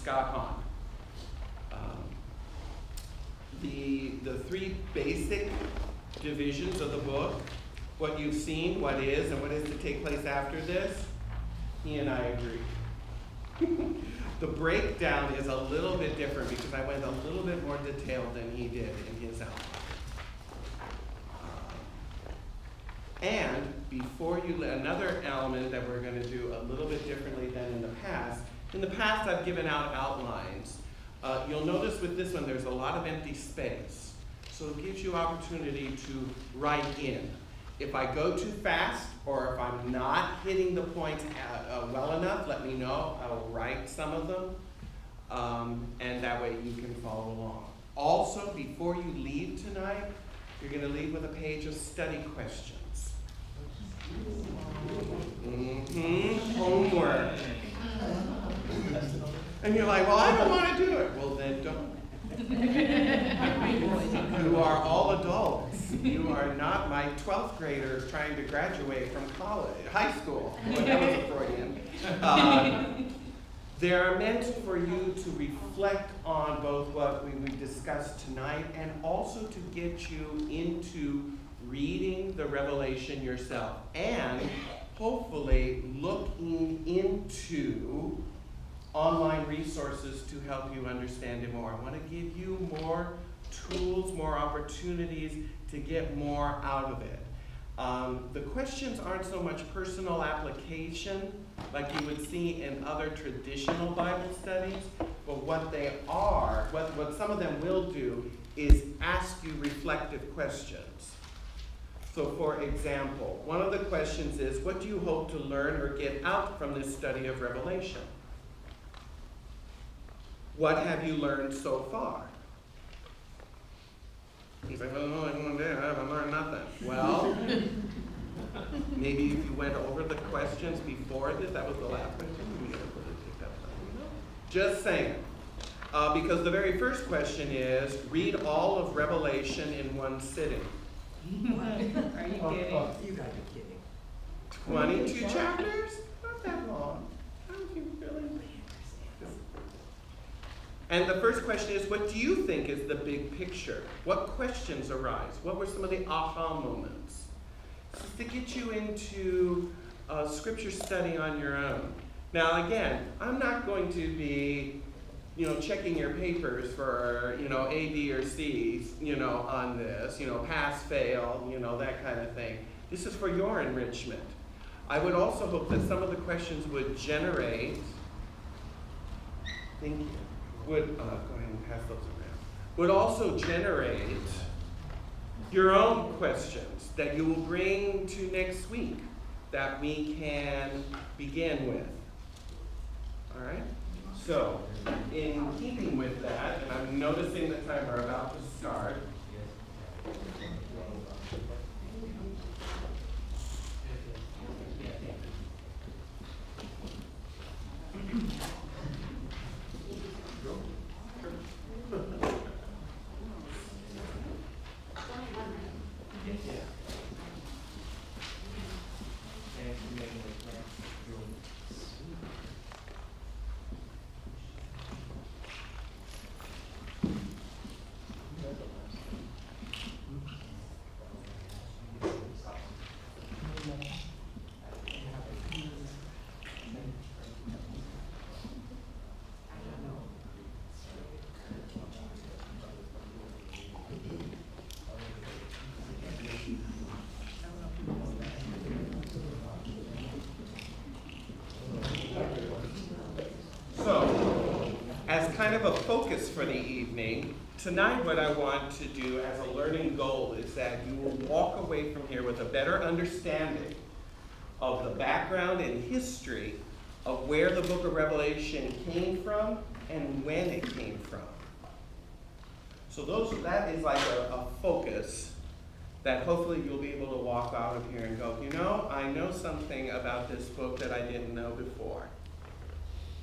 Scott Hahn. The three basic divisions of the book, what you've seen, what is, and what is to take place after this, he and I agree. The breakdown is a little bit different because I went a little bit more detailed than he did in his outline. And before you, another element that we're going to do a little bit differently than in the past. In the past, I've given out outlines. You'll notice with this one, there's a lot of empty space. So it gives you opportunity to write in. If I go too fast, or if I'm not hitting the points well enough, let me know. I will write some of them, and that way you can follow along. Also, before you leave tonight, you're going to leave with a page of study questions. Homework. And you're like, well, I don't want to do it. Well, then don't. You are all adults. You are not my 12th graders trying to graduate from college, high school. Well, that was a Freudian. They are meant for you to reflect on both what we discussed tonight and also to get you into reading the Revelation yourself and hopefully looking into online resources to help you understand it more. I want to give you more tools, more opportunities to get more out of it. The questions aren't so much personal application like you would see in other traditional Bible studies, but what they are, what some of them will do is ask you reflective questions. So for example, one of the questions is, what do you hope to learn or get out from this study of Revelation? What have you learned so far? He's like, well, I haven't learned nothing. Well, maybe if you went over the questions before this, that was the last question. Just saying. Because the very first question is, read all of Revelation in one sitting. What? Are you kidding? You gotta be kidding. 22 chapters? Not that long. How do you really? And the first question is, what do you think is the big picture? What questions arise? What were some of the aha moments? Just to get you into scripture study on your own. Now again, I'm not going to be, checking your papers for, A, B, or C's, on this, pass, fail, that kind of thing. This is for your enrichment. I would also hope that some of the questions would generate, thank you. Would, go ahead and pass those around, would also generate your own questions that you will bring to next week that we can begin with. All right? So, in keeping with that, and I'm noticing the timer about to start, kind of a focus for the evening, tonight what I want to do as a learning goal is that you will walk away from here with a better understanding of the background and history of where the book of Revelation came from and when it came from. So that is like a focus that hopefully you'll be able to walk out of here and go, I know something about this book that I didn't know before.